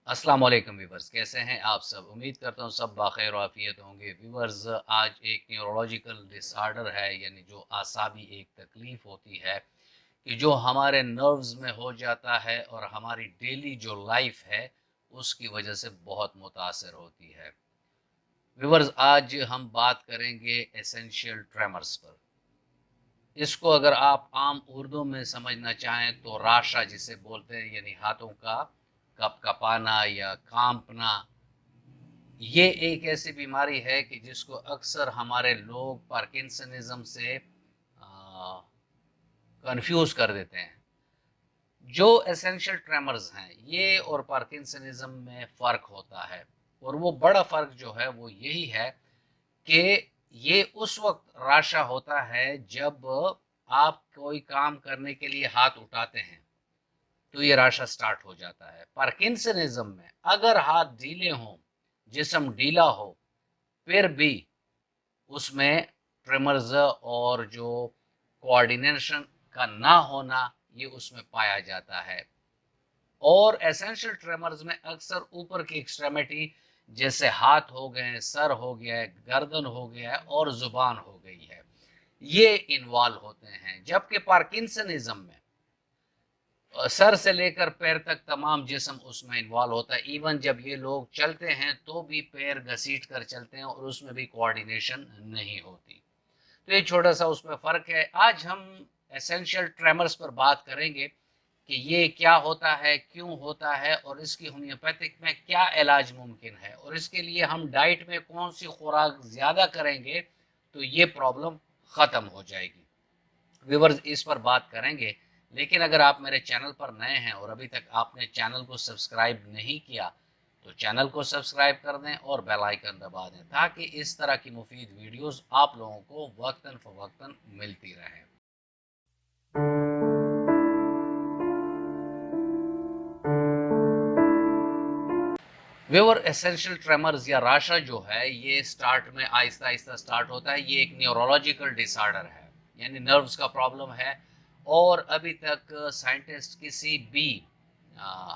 अस्सलाम वालेकुम व्यूवर्स, कैसे हैं आप सब। उम्मीद करता हूँ सब बाखैर आफियत होंगे। व्यूवर्स, आज एक न्यूरोलॉजिकल डिसऑर्डर है, यानी जो आसाबी एक तकलीफ़ होती है कि जो हमारे नर्व्स में हो जाता है और हमारी डेली जो लाइफ है उसकी वजह से बहुत मुतासर होती है। व्यूवर्स, आज हम बात करेंगे एसेंशियल ट्रेमर्स पर। इसको अगर आप आम उर्दू में समझना चाहें तो राशा जिसे बोलते हैं, यानी हाथों का कपकपाना या कांपना। ये एक ऐसी बीमारी है कि जिसको अक्सर हमारे लोग पार्किंसनिज्म से कंफ्यूज कर देते हैं। जो एसेंशियल ट्रेमर्स हैं, ये और पार्किंसनिज्म में फ़र्क होता है, और वो बड़ा फ़र्क जो है वो यही है कि ये उस वक्त राशा होता है जब आप कोई काम करने के लिए हाथ उठाते हैं तो ये राशा स्टार्ट हो जाता है। पार्किंसनिज्म में अगर हाथ ढीले हों, जिस्म ढीला हो, फिर भी उसमें ट्रिमर्स और जो कोऑर्डिनेशन का ना होना ये उसमें पाया जाता है। और एसेंशियल ट्रेमर्स में अक्सर ऊपर की एक्सट्रीमिटी जैसे हाथ हो गए, सर हो गया है, गर्दन हो गया है और जुबान हो गई है, ये इन्वॉल्व होते हैं। जबकि पार्किंसनिज्म में सर से लेकर पैर तक तमाम जिस्म उसमें इन्वॉल्व होता है। इवन जब ये लोग चलते हैं तो भी पैर घसीट कर चलते हैं और उसमें भी कोऑर्डिनेशन नहीं होती। तो ये छोटा सा उसमें फ़र्क है। आज हम एसेंशियल ट्रेमर्स पर बात करेंगे कि ये क्या होता है, क्यों होता है और इसकी होम्योपैथिक में क्या इलाज मुमकिन है, और इसके लिए हम डाइट में कौन सी खुराक ज़्यादा करेंगे तो ये प्रॉब्लम ख़त्म हो जाएगी। व्यूवर्स, इस पर बात करेंगे। लेकिन अगर आप मेरे चैनल पर नए हैं और अभी तक आपने चैनल को सब्सक्राइब नहीं किया तो चैनल को सब्सक्राइब कर दें और बेल आइकन दबा दें, ताकि इस तरह की मुफीद वीडियोस आप लोगों को वक्तन फ़वक्तन मिलती रहें। व्यूअर, एसेंशियल ट्रेमर्स या राशा जो है ये स्टार्ट में आहिस्ता आहिस्ता स्टार्ट होता है। ये एक न्यूरोलॉजिकल डिसऑर्डर है, यानी नर्व्स का प्रॉब्लम है। और अभी तक साइंटिस्ट किसी भी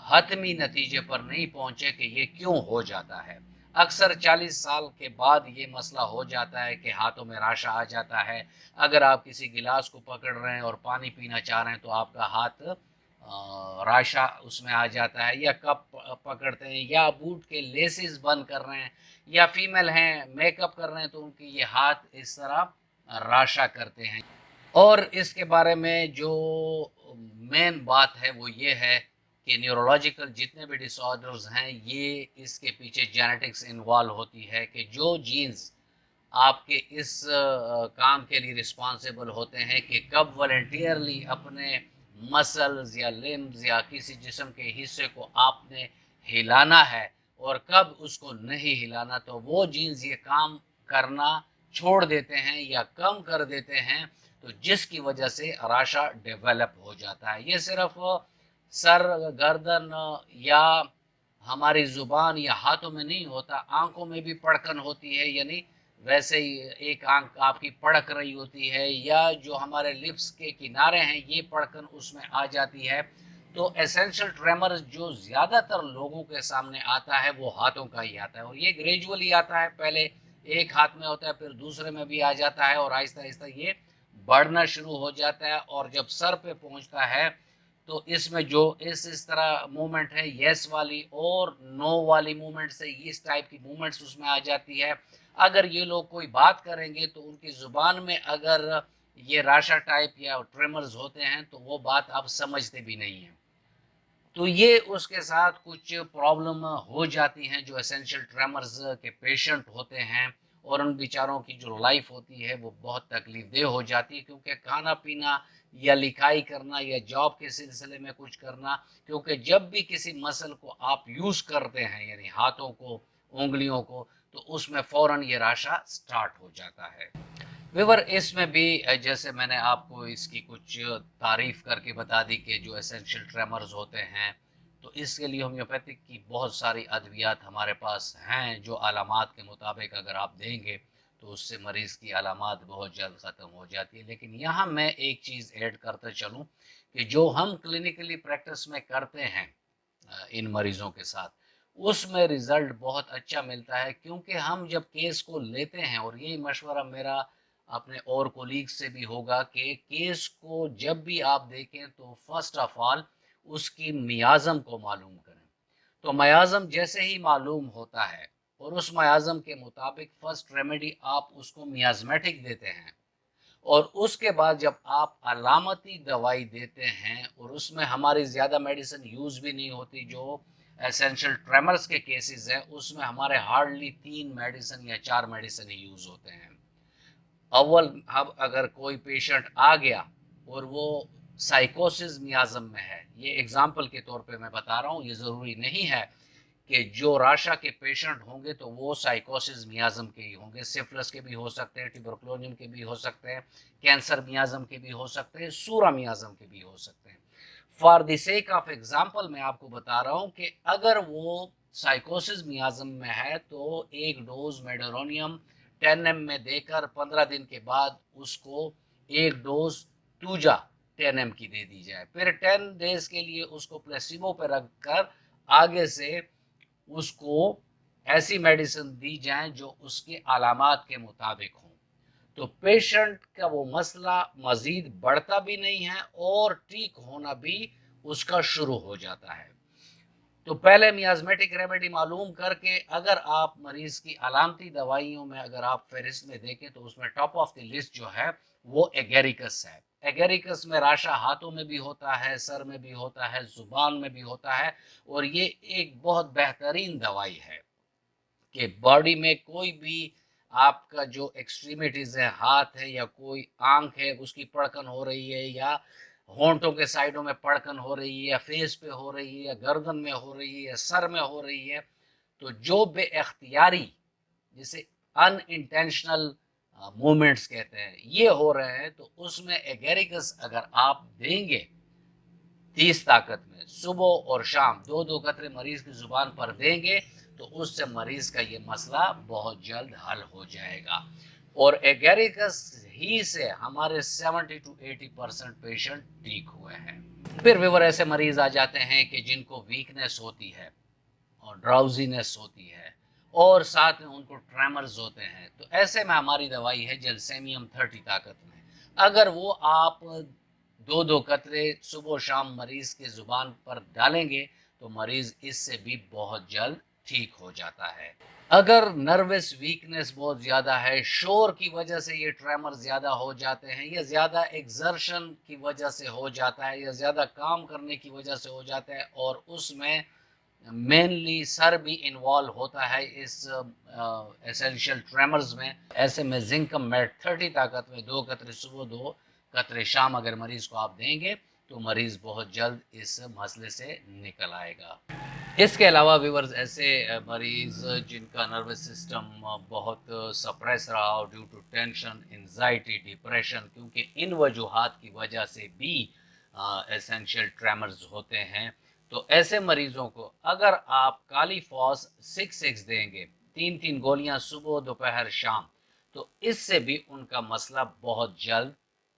हतमी नतीजे पर नहीं पहुंचे कि ये क्यों हो जाता है। अक्सर 40 साल के बाद ये मसला हो जाता है कि हाथों में राशा आ जाता है। अगर आप किसी गिलास को पकड़ रहे हैं और पानी पीना चाह रहे हैं तो आपका हाथ राशा उसमें आ जाता है, या कप पकड़ते हैं, या बूट के लेसेस बंद कर रहे हैं, या फीमेल हैं मेकअप कर रहे हैं तो उनके ये हाथ इस तरह राशा करते हैं। और इसके बारे में जो मेन बात है वो ये है कि न्यूरोलॉजिकल जितने भी डिसऑर्डर्स हैं ये इसके पीछे जेनेटिक्स इन्वॉल्व होती है कि जो जीन्स आपके इस काम के लिए रिस्पॉन्सिबल होते हैं कि कब वॉलंटियरली अपने मसल्स या लिम्स या किसी जिस्म के हिस्से को आपने हिलाना है और कब उसको नहीं हिलाना, तो वो जीन्स ये काम करना छोड़ देते हैं या कम कर देते हैं, तो जिसकी वजह से राशा डेवलप हो जाता है। ये सिर्फ सर, गर्दन या हमारी जुबान या हाथों में नहीं होता, आंखों में भी पड़कन होती है, यानी वैसे ही एक आंख आपकी पड़क रही होती है, या जो हमारे लिप्स के किनारे हैं ये पड़कन उसमें आ जाती है। तो एसेंशियल ट्रेमर जो ज़्यादातर लोगों के सामने आता है वो हाथों का ही आता है, और ये ग्रेजुअली आता है। पहले एक हाथ में होता है, फिर दूसरे में भी आ जाता है, और आहिस्ता आहिस्ता ये बढ़ना शुरू हो जाता है। और जब सर पे पहुंचता है तो इसमें जो इस तरह मूवमेंट है, यस वाली और नो वाली मूवमेंट से इस टाइप की मूवमेंट्स उसमें आ जाती है। अगर ये लोग कोई बात करेंगे तो उनकी ज़ुबान में अगर ये राशा टाइप या ट्रेमर्स होते हैं तो वो बात आप समझते भी नहीं हैं। तो ये उसके साथ कुछ प्रॉब्लम हो जाती हैं जो एसेंशियल ट्रेमर्स के पेशेंट होते हैं, और उन बेचारों की जो लाइफ होती है वो बहुत तकलीफदेह हो जाती है, क्योंकि खाना पीना या लिखाई करना या जॉब के सिलसिले में कुछ करना, क्योंकि जब भी किसी मसल को आप यूज़ करते हैं यानी हाथों को, उंगलियों को, तो उसमें फ़ौरन ये राशा स्टार्ट हो जाता है। विवर, इसमें भी जैसे मैंने आपको इसकी कुछ तारीफ करके बता दी कि जो एसेंशियल ट्रेमर्स होते हैं, तो इसके लिए होम्योपैथिक की बहुत सारी अद्वियात हमारे पास हैं जो अलामात के मुताबिक अगर आप देंगे तो उससे मरीज़ की अलामात बहुत जल्द ख़त्म हो जाती है। लेकिन यहाँ मैं एक चीज़ ऐड करते चलूँ कि जो हम क्लिनिकली प्रैक्टिस में करते हैं इन मरीज़ों के साथ, उसमें रिज़ल्ट बहुत अच्छा मिलता है, क्योंकि हम जब केस को लेते हैं, और यही मशवरा मेरा अपने और कोलीग्स से भी होगा कि केस को जब भी आप देखें तो फर्स्ट ऑफ ऑल उसकी मियाज़म को मालूम करें। तो मियाज़म जैसे ही मालूम होता है और उस मियाज़म के मुताबिक फर्स्ट रेमेडी आप उसको मियाज़मेटिक देते हैं, और उसके बाद जब आप अलामती दवाई देते हैं और उसमें हमारी ज़्यादा मेडिसिन यूज़ भी नहीं होती, जो एसेंशियल ट्रेमर्स के केसेस हैं उसमें हमारे हार्डली 3 मेडिसिन या 4 मेडिसिन ही यूज़ होते हैं। अव्वल अब अगर कोई पेशेंट आ गया और वो साइकोसिस मियाज़म में है, ये एग्जांपल के तौर पे मैं बता रहा हूँ, ये ज़रूरी नहीं है कि जो राशा के पेशेंट होंगे तो वो साइकोसिस मियाज़म के ही होंगे। सिफिलिस के भी हो सकते हैं, ट्यूबरकुलोसिस के भी हो सकते हैं, कैंसर मियाज़म के भी हो सकते हैं, सूरा मियाज़म के भी हो सकते हैं। For the sake of example मैं आपको बता रहा हूँ कि अगर वो साइकोसिस मियाज़म में है तो एक डोज मेडोरोनियम 10 में देकर 15 दिन के बाद उसको एक डोज टूजा 10 की दे दी जाए, फिर 10 डेज के लिए उसको प्लेसिबो पे रखकर आगे से उसको ऐसी मेडिसिन दी जाए जो उसके अलामात के मुताबिक हों। तो पेशेंट का वो मसला मजीद बढ़ता भी नहीं है और ठीक होना भी उसका शुरू हो जाता है। तो पहले मियाज़मेटिक रेमेडी मालूम करके अगर आप मरीज की अलामती दवाइयों में अगर आप फहरिस्त में देखें तो उसमें टॉप ऑफ द लिस्ट जो है वो एगेरिकस है। एगेरिकस में राशा हाथों में भी होता है, सर में भी होता है, जुबान में भी होता है, और ये एक बहुत बेहतरीन दवाई है कि बॉडी में कोई भी आपका जो एक्सट्रीमिटीज है, हाथ है या कोई आंख है, उसकी पड़कन हो रही है, या होंठों के साइडों में पड़कन हो रही है, या फेस पे हो रही है, या गर्दन में हो रही है, या सर में हो रही है, तो जो बेख्तियारी, जिसे अनइंटेंशनल मूवमेंट्स कहते हैं, ये हो रहे हैं, तो उसमें एगेरिकस अगर आप देंगे 30 ताकत में सुबह और शाम 2-2 कतरे मरीज की जुबान पर देंगे तो उससे मरीज का ये मसला बहुत जल्द हल हो जाएगा। और एगेरिकस ही से हमारे 70 to 80% पेशेंट ठीक हुए हैं। फिर विवर ऐसे मरीज आ जाते हैं कि जिनको वीकनेस होती है और ड्राउजीनेस होती है और साथ में उनको ट्रेमर्स होते हैं, तो ऐसे में हमारी दवाई है जेलसेमियम 30 ताकत में। अगर वो आप 2-2 कतरे सुबह शाम मरीज के जुबान पर डालेंगे तो मरीज इससे भी बहुत जल्द ठीक हो जाता है। अगर नर्वस वीकनेस बहुत ज़्यादा है, शोर की वजह से ये ट्रेमर ज़्यादा हो जाते हैं, या ज़्यादा एक्सर्शन की वजह से हो जाता है, या ज़्यादा काम करने की वजह से हो जाता है, और उसमें मेनली सर भी इन्वॉल्व होता है इस एसेंशियल ट्रेमर्स में, ऐसे में जिंकम मेट 30 ताकत में 2 कतरे सुबह 2 कतरे शाम अगर मरीज को आप देंगे तो मरीज बहुत जल्द इस मसले से निकल आएगा। इसके अलावा व्यूअर्स ऐसे मरीज जिनका नर्वस सिस्टम बहुत सप्रेस रहा हो due to tension, anxiety, depression, क्योंकि इन वजूहात की वजह से भी एसेंशियल ट्रेमर्स होते हैं, तो ऐसे मरीजों को अगर आप कालीफॉस 6 देंगे, 3-3 गोलियां सुबह दोपहर शाम, तो इससे भी उनका मसला बहुत जल्द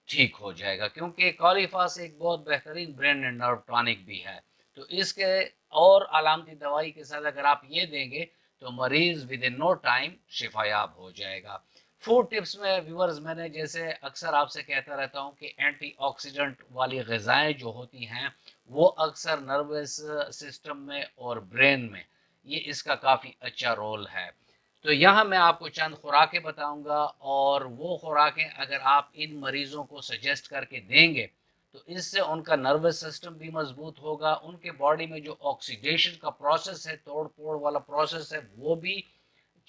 ठीक हो जाएगा, क्योंकि कालीफॉस एक बहुत बेहतरीन ब्रेन एंड नर्व टॉनिक भी है। तो इसके और अलामती दवाई के साथ अगर आप ये देंगे तो मरीज विद इन नो टाइम शिफायाब हो जाएगा। फूड टिप्स में व्यूअर्स मैंने जैसे अक्सर आपसे कहता रहता हूँ कि एंटीऑक्सीडेंट वाली ग़िज़ाएँ जो होती हैं वो अक्सर नर्वस सिस्टम में और ब्रेन में ये इसका काफ़ी अच्छा रोल है। तो यहाँ मैं आपको चंद खुराकें बताऊंगा, और वो खुराकें अगर आप इन मरीज़ों को सजेस्ट करके देंगे तो इससे उनका नर्वस सिस्टम भी मजबूत होगा, उनके बॉडी में जो ऑक्सीडेशन का प्रोसेस है, तोड़ फोड़ वाला प्रोसेस है, वो भी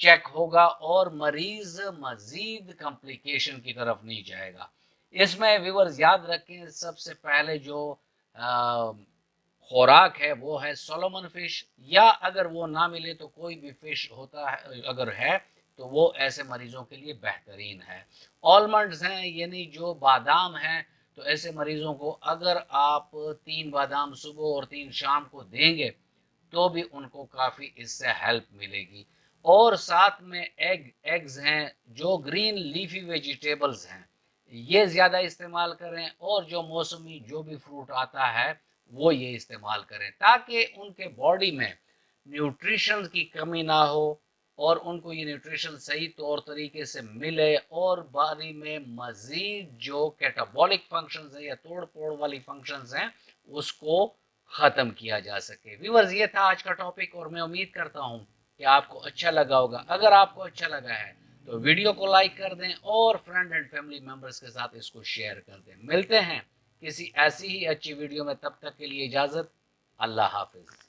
चेक होगा, और मरीज मजीद कॉम्प्लिकेशन की तरफ नहीं जाएगा। इसमें व्यूअर्स याद रखें, सबसे पहले जो खुराक है वो है सोलोमन फिश, या अगर वो ना मिले तो कोई भी फिश होता है अगर है तो वो ऐसे मरीजों के लिए बेहतरीन है। ऑलमंड्स हैं यानी जो बादाम हैं, तो ऐसे मरीजों को अगर आप 3 बादाम सुबह और 3 शाम को देंगे तो भी उनको काफ़ी इससे हेल्प मिलेगी। और साथ में एग्स हैं, जो ग्रीन लीफी वेजिटेबल्स हैं, ये ज़्यादा इस्तेमाल करें, और जो मौसमी जो भी फ्रूट आता है वो ये इस्तेमाल करें, ताकि उनके बॉडी में न्यूट्रिशन की कमी ना हो और उनको ये न्यूट्रिशन सही तौर तरीके से मिले और बॉडी में मज़ीद जो कैटाबॉलिक फंक्शंस हैं या तोड़ फोड़ वाली फंक्शंस हैं उसको ख़त्म किया जा सके। व्यूअर्स, ये था आज का टॉपिक और मैं उम्मीद करता हूँ कि आपको अच्छा लगा होगा। अगर आपको अच्छा लगा है तो वीडियो को लाइक कर दें और फ्रेंड एंड फैमिली मेम्बर्स के साथ इसको शेयर कर दें। मिलते हैं किसी ऐसी ही अच्छी वीडियो में, तब तक के लिए इजाज़त। अल्लाह हाफिज़।